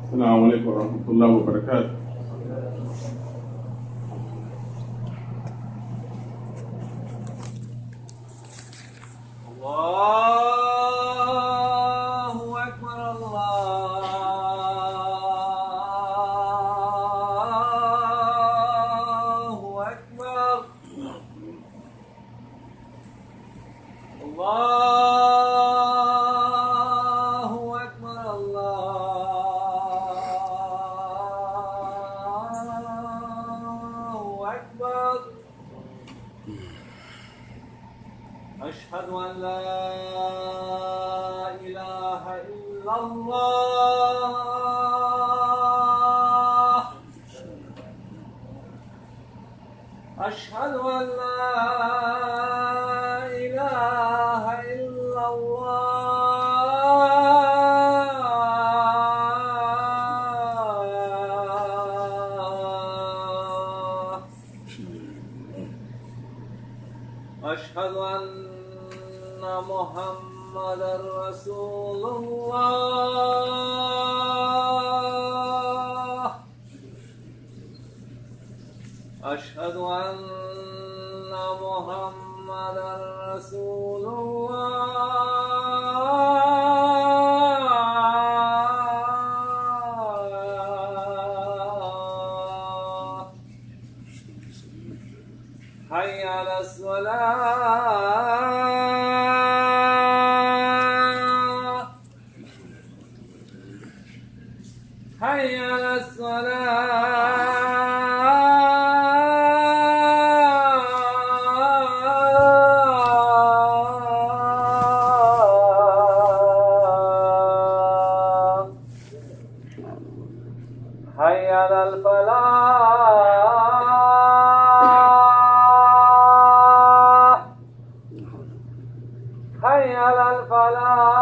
السلام عليكم ورحمة الله وبركاته. الله أكبر الله أكبر الله أكبر الله أكبر. أشهد أن لا إله إلا الله. أشهد أن لا إله إلا الله. أشهد أن محمدا رسول الله. أشهد أن محمدا رسول الله. حي على الصلاة. حي على الصلاة. حي على الفلاح. حي على الفلاح.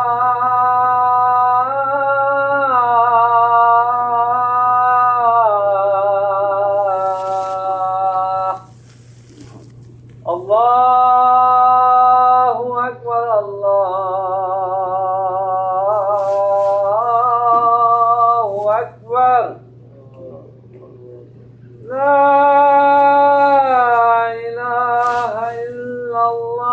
الله أكبر الله أكبر. لا إله إلا الله.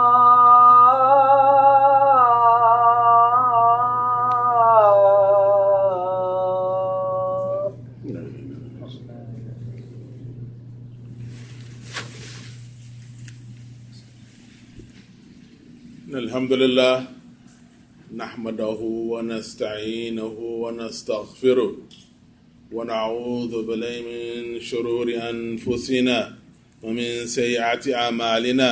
الحمد لله نحمده ونستعينه ونستغفره ونعوذ بالله من شرور أنفسنا ومن سيئات أعمالنا.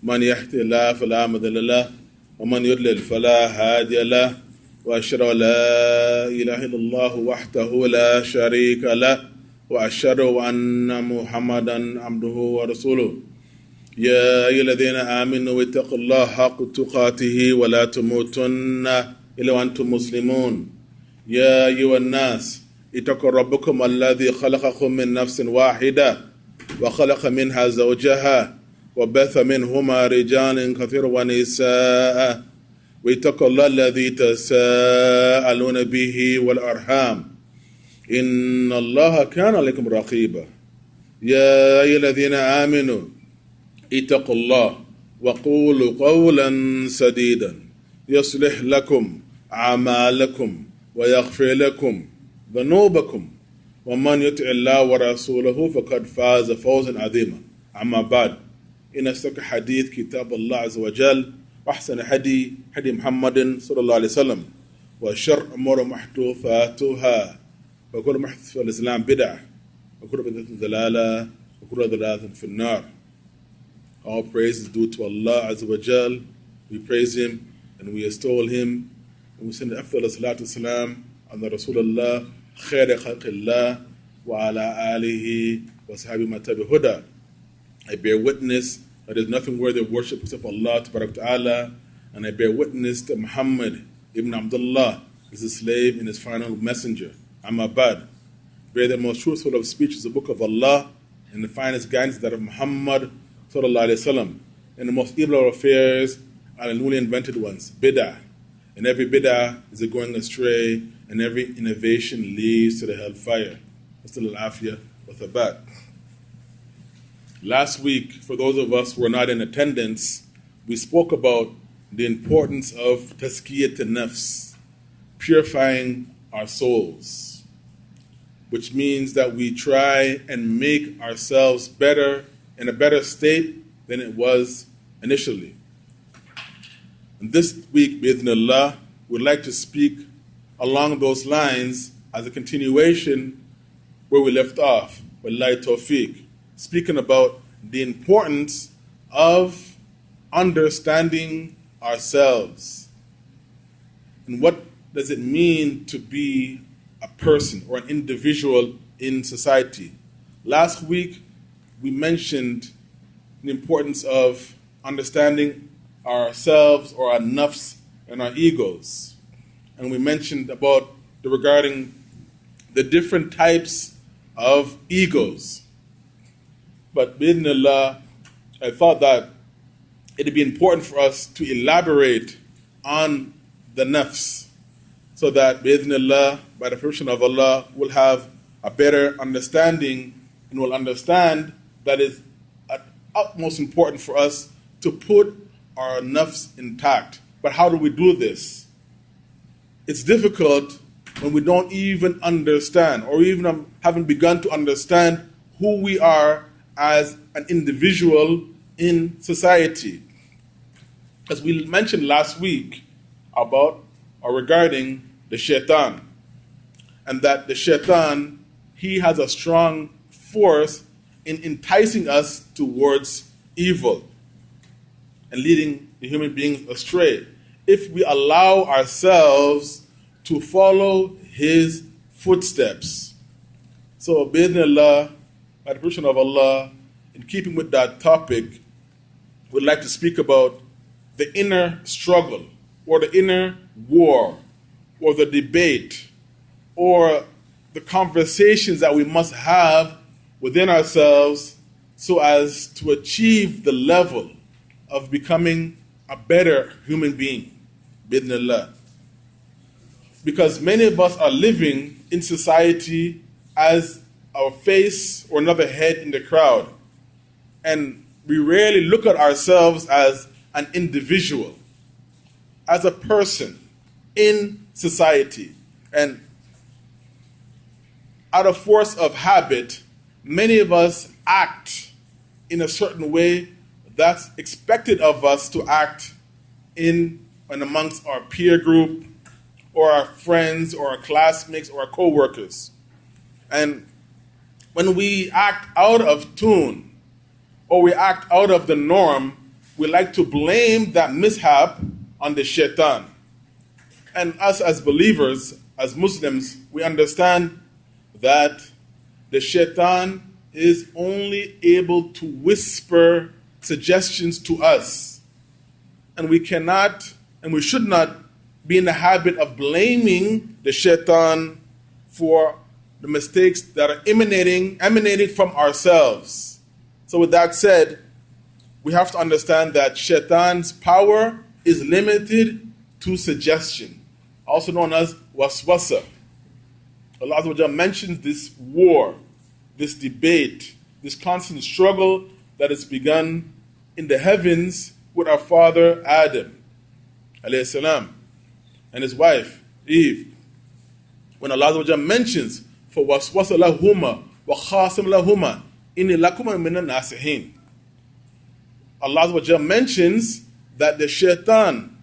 من يهد الله فلا مضل له ومن يضلل فلا هادي له. وأشهد أن لا إله إلا الله وحده لا شريك له وأشهد أن محمدا عبده ورسوله. يا أيها الذين آمنوا اتقوا الله حق تقاته ولا تموتن إلا وأنتم مسلمون. يا أيها الناس اتقوا ربكم الذي خلقكم من نفس واحدة وخلق منها زوجها وبث منهما رجالا كثيرا ونساء واتقوا الله الذي تساءلون به والأرحام إن الله كان عليكم رقيبا. يا أيها الذين آمنوا اتقوا الله وقولوا قولا سديدا يصلح لكم أعمالكم ويغفر لكم ذنوبكم ومن يطع الله ورسوله فقد فاز فوزا عظيما. أما بعد إن أصدق حديث كتاب الله عز وجل وأحسن هدي محمد صلى الله عليه وسلم وشر أمور محدثاتها وكل محدث في الإسلام بدعة وكل بدعة ضلالة وكل ضلالة في النار. All praise is due to Allah Azza wa Jal. We praise Him and we extol Him and we send afdal salatu salam on the Rasulullah khair khalqillah wa ala alihi wa sahabi matabi huda. I bear witness that there is nothing worthy of worship except Allah Ta'ala, and I bear witness that Muhammad ibn Abdullah is his slave and his final messenger. Amma bad. Bear the most truthful of speech is the book of Allah, and the finest guidance is that of Muhammad sallallahu alaihi wasallam, and the most evil of affairs are the newly invented ones, bid'ah. and every bid'ah is a going astray, and every innovation leads to the hellfire. Wasal al-afiyah wa thabat. Last week, for those of us who were not in attendance, we spoke about the importance of tazkiyat an-nafs, purifying our souls, which means that we try and make ourselves better, in a better state than it was initially. And this week, bi'idhnillah, we'd like to speak along those lines as a continuation where we left off, wallahi tawfiq, speaking about the importance of understanding ourselves. And what does it mean to be a person or an individual in society? Last week, we mentioned the importance of understanding ourselves or our nafs and our egos. And we mentioned about regarding the different types of egos. But bi'idhnillah, I thought that it'd be important for us to elaborate on the nafs so that bi'idhnillah, by the permission of Allah, we'll have a better understanding and will understand that it's utmost important for us to put our nafs intact. But how do we do this? It's difficult when we don't even understand or even haven't begun to understand who we are as an individual in society. As we mentioned last week about or regarding the shaitan, and that the shaitan, he has a strong force in enticing us towards evil and leading the human beings astray if we allow ourselves to follow his footsteps. So, bi'idhnillah, by the permission of Allah, in keeping with that topic, we'd like to speak about the inner struggle or the inner war or the debate or the conversations that we must have within ourselves so as to achieve the level of becoming a better human being, bi'idhnillah. Because many of us are living in society as our face or another head in the crowd. And we rarely look at ourselves as an individual, as a person in society. And out of force of habit, many of us act in a certain way that's expected of us to act in and amongst our peer group or our friends or our classmates or our co-workers. And when we act out of tune or we act out of the norm, we like to blame that mishap on the shaitan. And us as believers, as Muslims, we understand that the shaitan is only able to whisper suggestions to us. And we cannot and we should not be in the habit of blaming the shaitan for the mistakes that are emanating from ourselves. So with that said, we have to understand that shaitan's power is limited to suggestion, also known as waswasa. Allah Azza wa Jalla mentions this war, this debate, this constant struggle that has begun in the heavens with our father Adam, alayhi salam, and his wife Eve. When Allah Azza wa Jalla mentions, for waswasa lahuma wa khasim lahuma inni lakuma minan nasihin, Allah Azza wa Jalla mentions that the shaitan,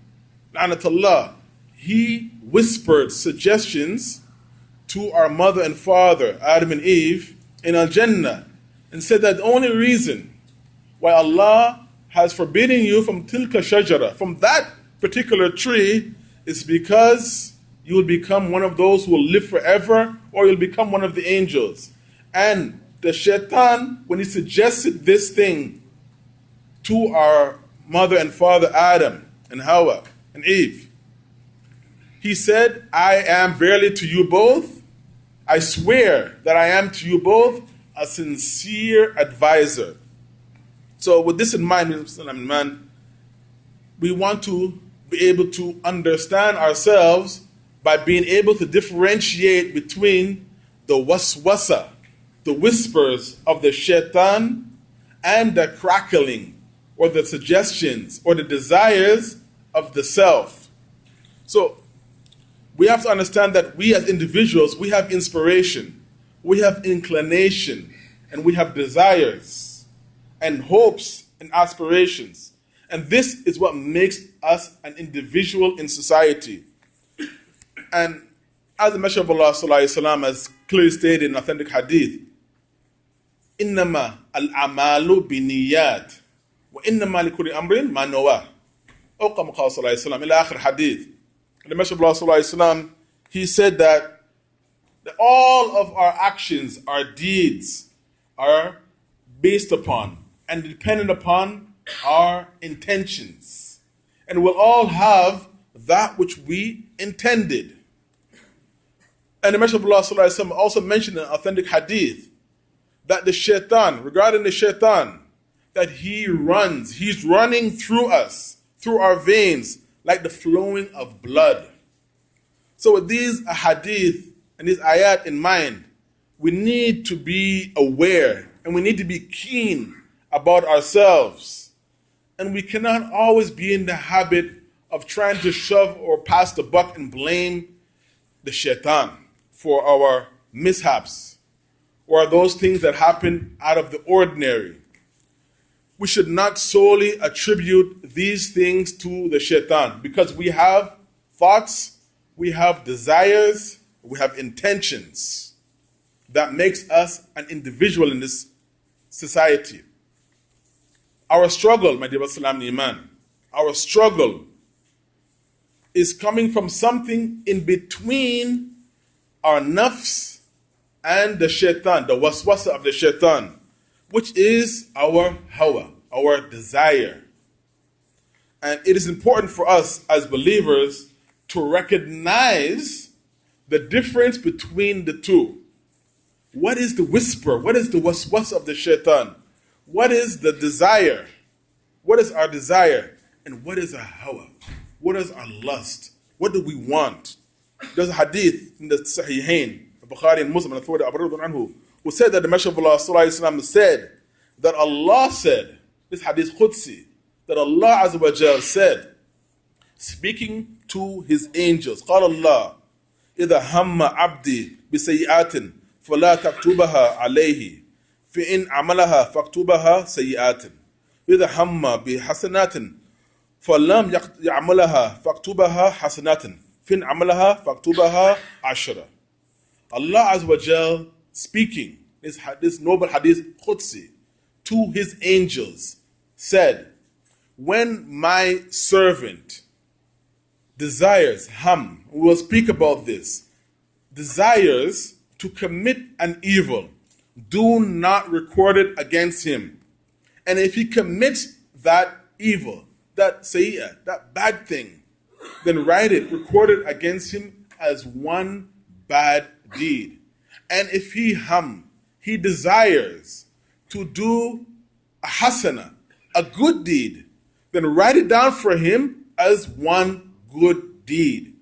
la'natullah, he whispered suggestions to our mother and father, Adam and Eve, in Al-Jannah, and said that the only reason why Allah has forbidden you from tilka shajara, from that particular tree, is because you will become one of those who will live forever, or you'll become one of the angels. And the shaitan, when he suggested this thing to our mother and father Adam and Hawa and Eve, he said, I am verily to you both, I swear that I am to you both a sincere advisor. So with this in mind, man, we want to be able to understand ourselves by being able to differentiate between the waswasa, the whispers of the shaitan, and the crackling or the suggestions or the desires of the self. So we have to understand that we as individuals, we have inspiration, we have inclination, and we have desires and hopes and aspirations. And this is what makes us an individual in society. And as the Messenger of Allah ﷺ has clearly stated in authentic hadith, إِنَّمَا الْأَعْمَالُ بِنِيَّاتٍ وَإِنَّمَا لِكُلِّ أَمْرٍ مَا نَوَىٰ أو كما قال صلى الله عليه وسلم إلى آخر hadith. And the Messenger of Allah صلى الله عليه وسلم, he said that all of our actions, our deeds are based upon and dependent upon our intentions. And we'll all have that which we intended. And the Messenger of Allah صلى الله عليه وسلم also mentioned in an authentic hadith that the shaitan, regarding the shaitan, that he's running through us, through our veins, like the flowing of blood. So with these hadith and these ayat in mind, we need to be aware and we need to be keen about ourselves. And we cannot always be in the habit of trying to shove or pass the buck and blame the shaitan for our mishaps or those things that happen out of the ordinary. We should not solely attribute these things to the shaitan, because we have thoughts, we have desires, we have intentions that makes us an individual in this society. Our struggle, my dear Salam Iman, our struggle is coming from something in between our nafs and the shaitan, the waswasa of the shaitan, which is our hawa, our desire. And it is important for us as believers to recognize the difference between the two. What is the whisper? What is the waswasa of the shaitan? What is the desire? What is our desire? And what is our hawa? What is our lust? What do we want? There's a hadith in the Sahihain, Bukhari and Muslim, and authority Abu Hurairah anhu, who said that the Messenger of Allah ﷺ said that Allah said, this hadith Qudsi, that Allah Azza wa Jal said, speaking to his angels, قال Allah, إذا هم عبدي بسيئات فلا تكتبها عليه فإن عملها فاكتبها سيئات إذا هم بحسنات فلم يعملها فاكتبها حسنات فإن عملها فاكتبها عشرة. Allah Azza wa Jal speaking this noble hadith Qudsi to his angels said, when my servant desires, we will speak about this, desires to commit an evil, do not record it against him. And if he commits that evil, that sayyah, that bad thing, then record it against him as one bad deed. And if he desires to do a hasana, a good deed, then write it down for him as one good deed.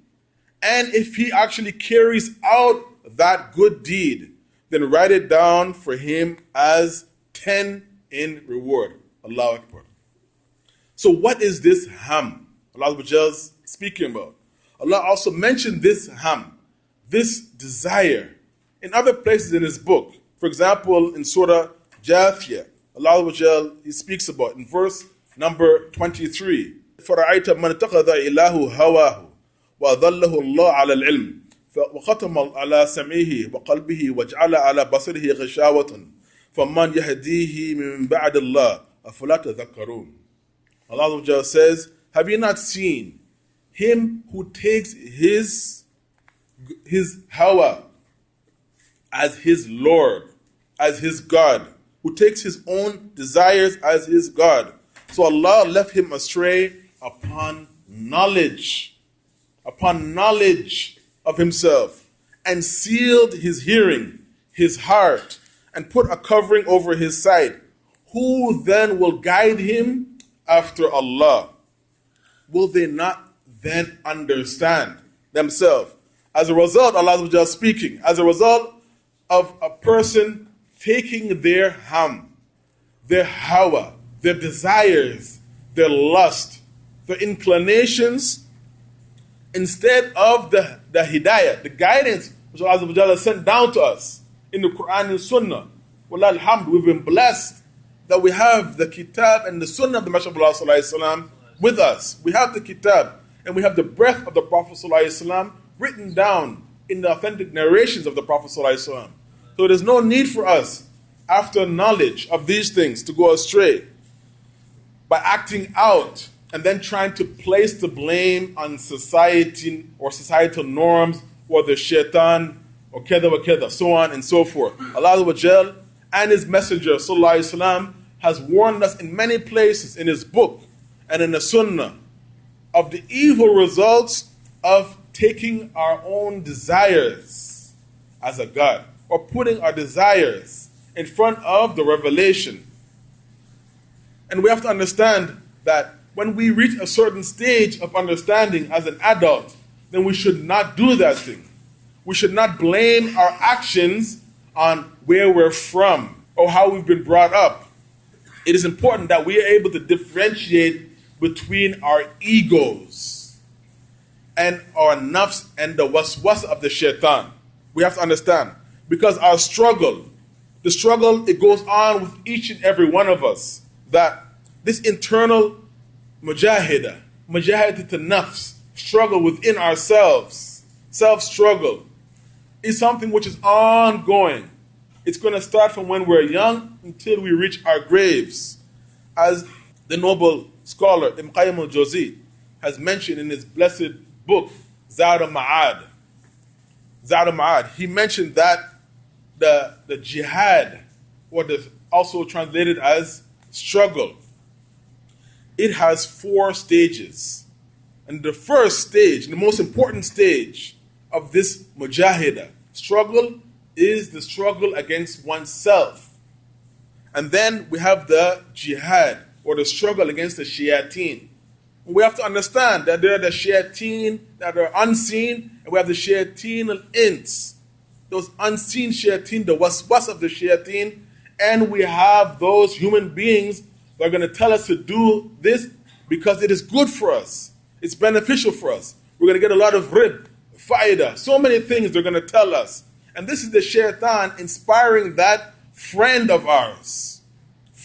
And if he actually carries out that good deed, then write it down for him as 10 in reward. Allahu Akbar. So what is this ham Allah was speaking about? Allah also mentioned this ham, this desire, in other places in his book. For example, in Surah Jathiyah, Allah he speaks about in verse number 23. فَرَأَيْتَ مَنْ اتَّخَذَ إِلَهُ هَوَاهُ وَأَضَلَّهُ اللَّهُ عَلَى الْعِلْمِ وَخَتَمَ عَلَى سَمْعِهِ وَقَلْبِهِ وَجْعَلَ عَلى بَصَرِهِ غِشَاوَةً فَمَنْ يَهْدِيهِ مِنْ بَعْدِ اللَّهِ أَفَلَا تَذَكَّرُونَ. Allah says, have you not seen him who takes his hawa as his Lord, as his God, who takes his own desires as his God? So Allah left him astray upon knowledge of himself, and sealed his hearing, his heart, and put a covering over his sight. Who then will guide him after Allah? Will they not then understand themselves. As a result, Allah was just speaking. As a result of a person taking their their hawa, their desires, their lust, their inclinations, instead of the hidayah, the guidance which Allah sent down to us in the Quran and Sunnah. Wallah alhamd, we've been blessed that we have the kitab and the sunnah of the Messenger of Allah sallallahu alaihi wasallam with us. We have the kitab and we have the breath of the Prophet sallallahu alaihi wasallam written down in the authentic narrations of the Prophet sallallahu alaihi wasallam. So there's no need for us, after knowledge of these things, to go astray by acting out and then trying to place the blame on society or societal norms or the shaitan or keda, so on and so forth. Allah Azza and His Messenger Sallallahu Alaihi Wasallam has warned us in many places in His book and in the Sunnah of the evil results of taking our own desires as a God, or putting our desires in front of the revelation. And we have to understand that when we reach a certain stage of understanding as an adult, then we should not do that thing. We should not blame our actions on where we're from or how we've been brought up. It is important that we are able to differentiate between our egos and our nafs and the waswas of the shaitan. We have to understand, because our struggle, the struggle, it goes on with each and every one of us, that this internal mujahidah to nafs, struggle within ourselves, self-struggle, is something which is ongoing. It's going to start from when we're young until we reach our graves. As the noble scholar Ibn Qayyim al-Jawzi has mentioned in his blessed book, Zad al-Ma'ad. He mentioned that the jihad, or also translated as struggle, it has 4 stages. And the first stage, the most important stage of this mujahidah, struggle, is the struggle against oneself. And then we have the jihad, or the struggle against the shayateen. We have to understand that there are the shayateen that are unseen, and we have the shayateen al-ins, those unseen shayateen, the waswas of the shayateen, and we have those human beings that are going to tell us to do this because it is good for us. It's beneficial for us. We're going to get a lot of rib, faida, so many things they're going to tell us. And this is the shaitan inspiring that friend of ours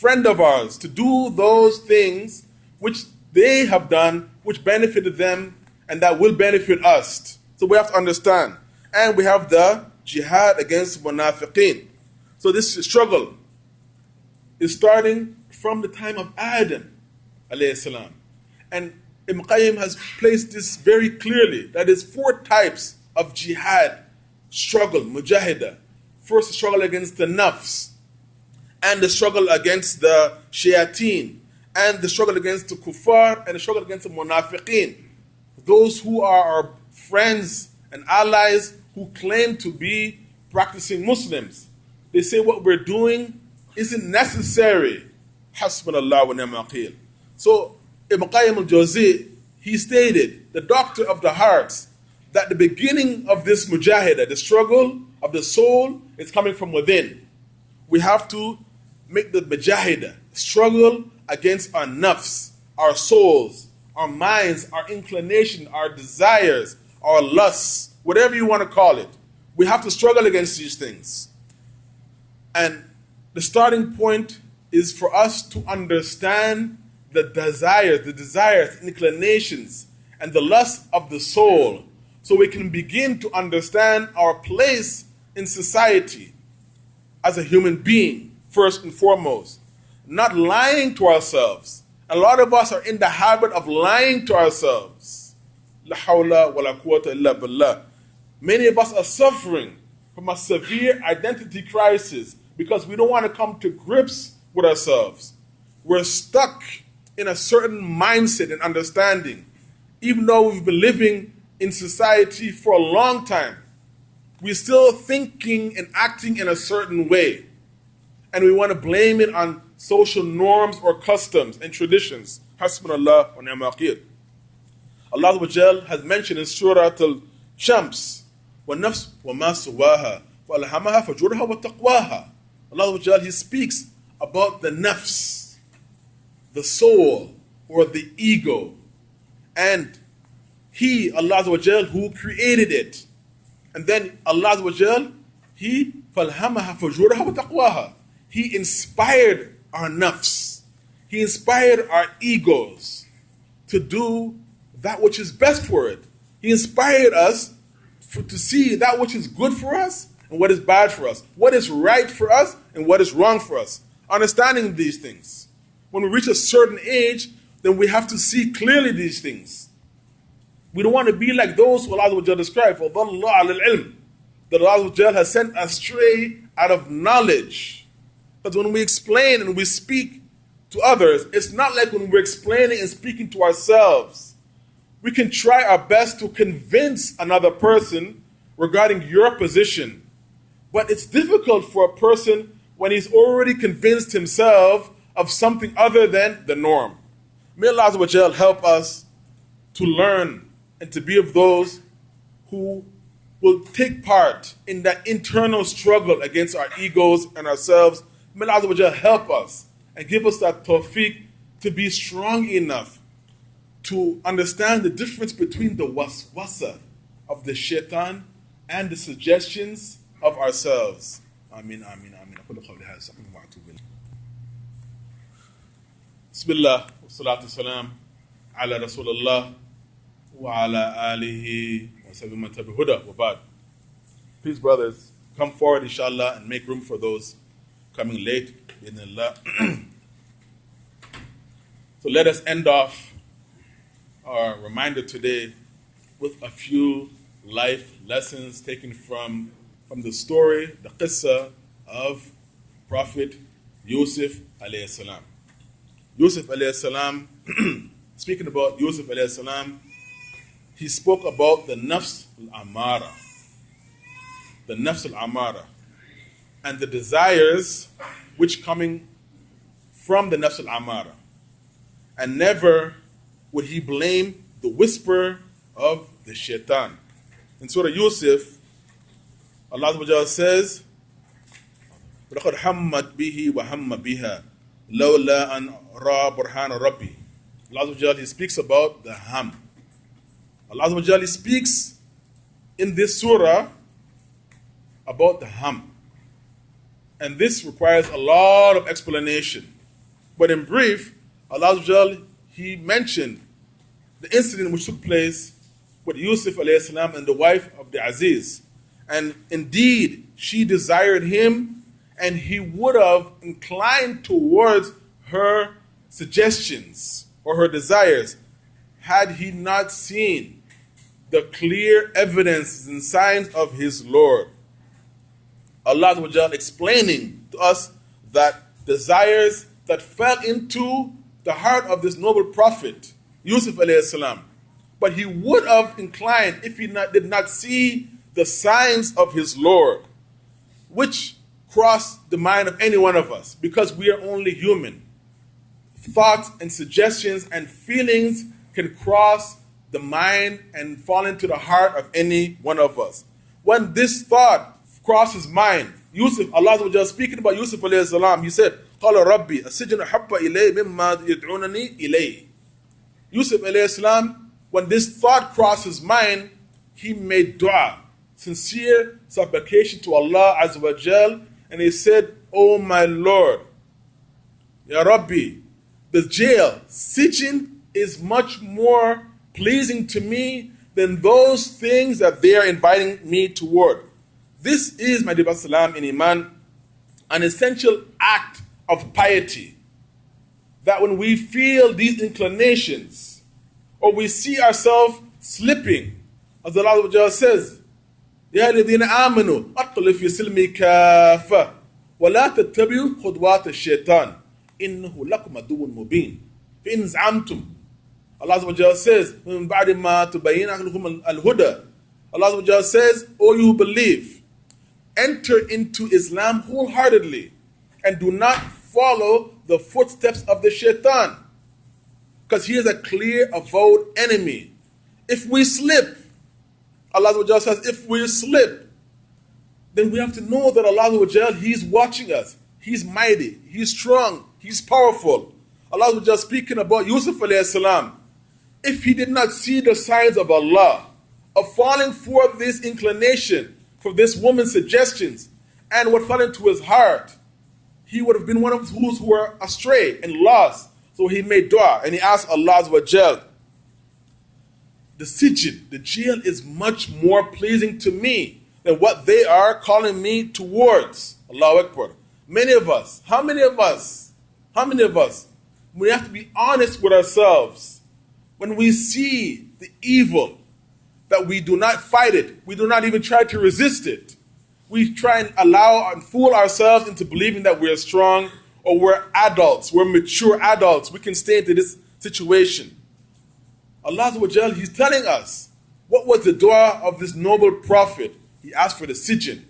to do those things which they have done, which benefited them and that will benefit us. So we have to understand. And we have the jihad against munafiqeen. So this struggle is starting from the time of Adam alayhi salam. And Ibn Qayyim has placed this very clearly, that is 4 types of jihad, struggle, mujahidah. First, the struggle against the nafs, and the struggle against the shayateen, and the struggle against the kuffar, and the struggle against the munafiqeen. Those who are our friends and allies who claim to be practicing Muslims. They say what we're doing isn't necessary. Hasbunallah wa ni'mal wakeel. So Ibn Qayyim al-Jawzi, he stated, the doctor of the hearts, that the beginning of this mujahidah, the struggle of the soul, is coming from within. We have to make the mujahidah, struggle against our nafs, our souls, our minds, our inclination, our desires, our lusts, whatever you want to call it. We have to struggle against these things. And the starting point is for us to understand the desires, inclinations, and the lust of the soul, so we can begin to understand our place in society as a human being, first and foremost. Not lying to ourselves. A lot of us are in the habit of lying to ourselves. La hawla wa la quwwata illa billah. Many of us are suffering from a severe identity crisis because we don't want to come to grips with ourselves. We're stuck in a certain mindset and understanding. Even though we've been living in society for a long time, we're still thinking and acting in a certain way. And we want to blame it on social norms or customs and traditions. Hasbunallah wa ni'mal wakeel. Allah Azza wa Jal has mentioned in Surah Al-Shams, وَالنَّفْسِ وَمَا سُوَاهَا فَأَلْهَمَهَا فَجُورَهَا وَتَقْوَاهَا. Allah Azza wa Jal, He speaks about the nafs, the soul, or the ego. And He, Allah Azza wa Jal, who created it. And then Allah Azza wa Jal, He فَأَلْهَمَهَا فَجُورَهَا وَتَقْوَاهَا. He inspired our nafs. He inspired our egos to do that which is best for it. He inspired us to see that which is good for us and what is bad for us, what is right for us and what is wrong for us. Understanding these things. When we reach a certain age, then we have to see clearly these things. We don't want to be like those who Allah described, فَضَلَّ عَلَى الْعِلْمِ, that Allah has sent astray out of knowledge. But when we explain and we speak to others, it's not like when we're explaining and speaking to ourselves. We can try our best to convince another person regarding your position. But it's difficult for a person when he's already convinced himself of something other than the norm. May Allah Azza wa Jal help us to learn and to be of those who will take part in that internal struggle against our egos and ourselves. May Allah Azza wa Jal help us and give us that tawfiq to be strong enough to understand the difference between the waswasa of the shaitan and the suggestions of ourselves. Ameen, ameen, ameen. Bismillah, wa salatu salam ala Rasulullah wa ala alihi wa sallam tabihuda wa ba'd. Please, brothers, come forward, inshallah, and make room for those coming late. So let us end off our reminder today with a few life lessons taken from the story, the qissa of Prophet Yusuf alayhi salam. Yusuf alayhi salam, speaking about Yusuf alayhi salam, he spoke about the nafs al-amara. The nafs al-amara. And the desires which coming from the nafs al-amara. And never would he blame the whisper of the shaitan. In Surah Yusuf, Allah Azza wa Jalla says, وَلَقَدْ حَمَّتْ بِهِ وَهَمَّ بِهَا لَوْلَا أَنْ رَى بُرْهَانَ رَبِّهِ. Allah Azza wa Jalla, He speaks about the ham. Allah Azza wa Jalla speaks in this surah about the ham. And this requires a lot of explanation. But in brief, Allah Azza wa Jalla, He mentioned the incident which took place with Yusuf alayhi salam and the wife of the Aziz. And indeed, she desired him, and he would have inclined towards her suggestions or her desires had he not seen the clear evidences and signs of his Lord. Allah Azza wa Jalla explaining to us that desires that fell into the heart of this noble prophet, Yusuf alayhi salam, but he would have inclined if he did not see the signs of his Lord, which cross the mind of any one of us, because we are only human. Thoughts and suggestions and feelings can cross the mind and fall into the heart of any one of us. When this thought crosses mind, Yusuf, Allah was speaking about Yusuf alayhi salam, he said, قال ربي السجن أحب إلي مما يدعونني إليه. Yusuf alayhi salam, when this thought crossed his mind, he made dua, sincere supplication to Allah Azza wa Jal, and he said, "Oh my Lord, Ya Rabbi, the jail, sijin, is much more pleasing to me than those things that they are inviting me toward." This is, my dear Salam in Iman, an essential act of piety. That when we feel these inclinations, or we see ourselves slipping, as Allah says, يا الذين آمنوا أدخلوا في السلم كافة ولا تتبعوا خطوات الشيطان إنه لكم عدو مبين فإن زعمتم. Allah says, من بعد ما تبين لكم الهدى. Allah says, "O you who believe, enter into Islam wholeheartedly and do not follow the footsteps of the shaitan, because he is a clear, avowed enemy. If we slip, Allah says, if we slip, then we have to know that Allah, He's watching us. He's mighty, He's strong, He's powerful. Allah speaking about Yusuf alayhi salam. If he did not see the signs of Allah, of falling for this inclination, for this woman's suggestions, and what fell into his heart, he would have been one of those who were astray and lost. So he made dua and he asked Allah the sijin, the jail is much more pleasing to me than what they are calling me towards. Allahu Akbar. Many of us, how many of us, we have to be honest with ourselves. When we see the evil, that we do not fight it, we do not even try to resist it. We try and allow and fool ourselves into believing that we're strong or we're adults, we're mature adults, we can stay into this situation. Allah He's telling us, what was the dua of this noble prophet? He asked for the sijin.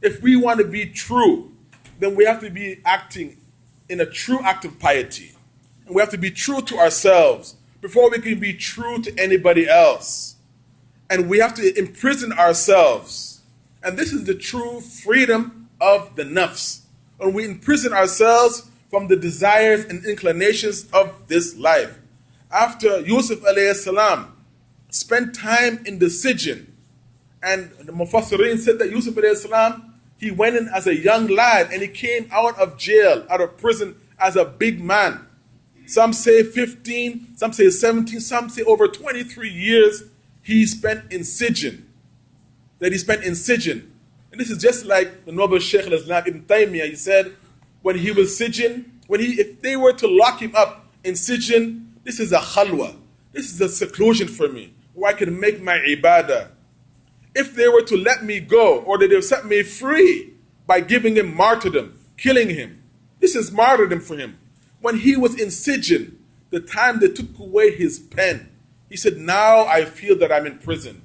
If we want to be true, then we have to be acting in a true act of piety. And we have to be true to ourselves before we can be true to anybody else. And we have to imprison ourselves. And this is the true freedom of the nafs. When we imprison ourselves from the desires and inclinations of this life. After Yusuf alayhi salam spent time in the sijin, and the Mufassirin said that Yusuf alayhi salam, he went in as a young lad and he came out of jail, out of prison as a big man. Some say 15, some say 17, some say over 23 years he spent in sijin. And this is just like the noble Shaykh al-Islam Ibn Taymiyyah. He said when he was sijin, if they were to lock him up in sijin, this is a khalwa. This is a seclusion for me where I can make my ibadah. If they were to let me go or they would set me free by giving him martyrdom, killing him, this is martyrdom for him. When he was in sijin, the time they took away his pen, he said, now I feel that I'm in prison.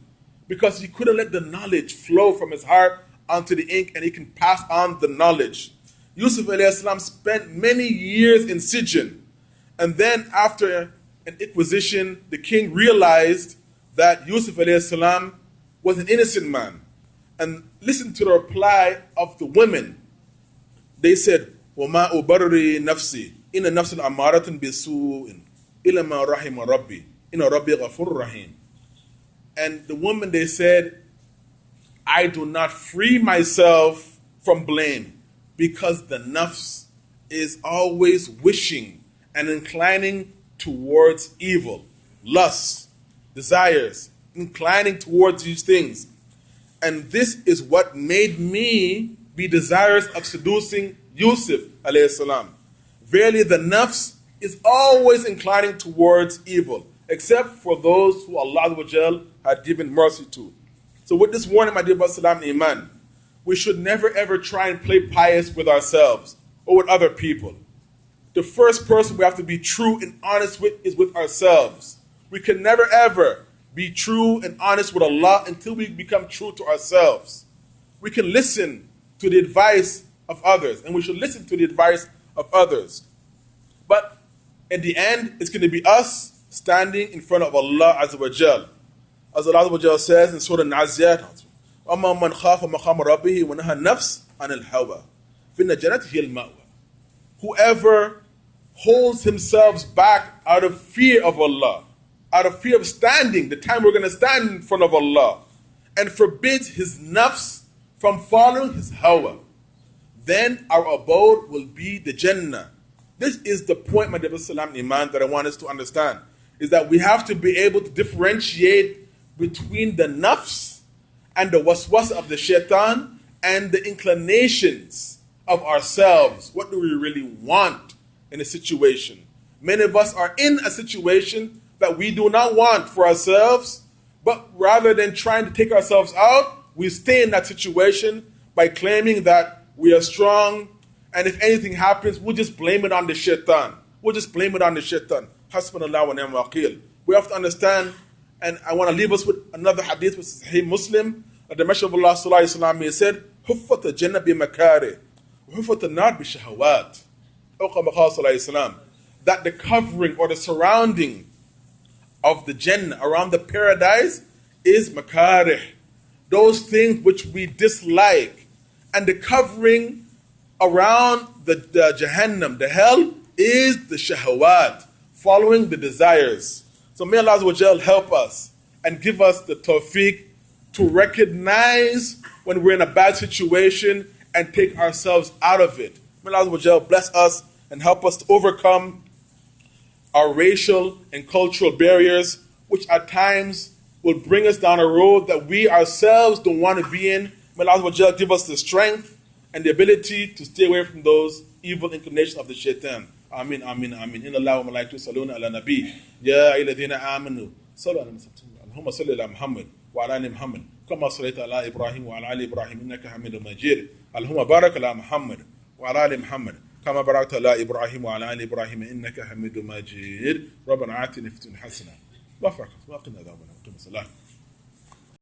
Because he couldn't let the knowledge flow from his heart onto the ink and he can pass on the knowledge. Yusuf alayhi salam spent many years in sijin. And then after an inquisition, the king realized that Yusuf alayhi salam was an innocent man. And listen to the reply of the women. They said, وَمَا أُبَرِّي نَفْسِي إِنَّ نَفْسَ الْأَمَّارَةٌ بِسُوءٍ إِلَّا مَا رَحِمَ رَبِّي إِنَّ رَبِّي غَفُورٌ رَحِيمٌ. And the woman, they said, I do not free myself from blame because the nafs is always wishing and inclining towards evil, lust, desires, inclining towards these things. And this is what made me be desirous of seducing Yusuf alayhi salam. Verily the nafs is always inclining towards evil, except for those who Allah had given mercy to. So with this warning, my dear brother Salam Iman, we should never ever try and play pious with ourselves or with other people. The first person we have to be true and honest with is with ourselves. We can never ever be true and honest with Allah until we become true to ourselves. We can listen to the advice of others, and we should listen to the advice of others. But in the end, it's going to be us standing in front of Allah Azza wa Jal. As Allah Azza wa Jal says in Surah Al-Naziyat, وَأَمَّا مَنْ خَافَ مَقَامَ رَبِّهِ وَنَهَى النَّفْسَ عَنِ الْهَوَى فِإِنَّ الْجَنَّةَ هِيَ الْمَأْوَى. Whoever holds himself back out of fear of Allah, out of fear of standing, the time we're going to stand in front of Allah, and forbids his nafs from following his hawa, then our abode will be the Jannah. This is the point, my dear Salam Iman, that I want us to understand, is that we have to be able to differentiate between the nafs and the waswas of the shaitan and the inclinations of ourselves. What do we really want in a situation? Many of us are in a situation that we do not want for ourselves, but rather than trying to take ourselves out, we stay in that situation by claiming that we are strong, and if anything happens, we'll just blame it on the shaitan. Hasbunallah wa ni'mal wakeel. We have to understand, and I want to leave us with another hadith which is Sahih Muslim, that the Messenger of Allah sallallahu alaihi wasallam said, "Huffat al-jannah bi makari, huffat al-nar bi shahawat." That the covering or the surrounding of the Jannah, around the paradise, is makarih, those things which we dislike. And the covering around the Jahannam, the hell, is the shahawat, following the desires. So may Allah Azza wa Jal help us and give us the tawfiq to recognize when we're in a bad situation and take ourselves out of it. May Allah Azza wa Jal bless us and help us to overcome our racial and cultural barriers, which at times will bring us down a road that we ourselves don't want to be in. May Allah Azza wa Jal give us the strength and the ability to stay away from those evil inclinations of the shaitan. Amin, amin, amin. Inna Allah wa malaikatu saluna ala nabi. Ya ayyuhalladhina amanu. Sallu ala Allahumma salli ala Muhammad wa ala ali Muhammad. Kama sallaita ala Ibrahim wa ala ali Ibrahim innaka Hamidum Majid. Allahumma barak ala Muhammad wa ala ali Muhammad. كما باركت على إبراهيم وعلى آل إبراهيم إنك حميد مجيد ربنا آتنا في الدنيا حسنة وقنا عذاب النار.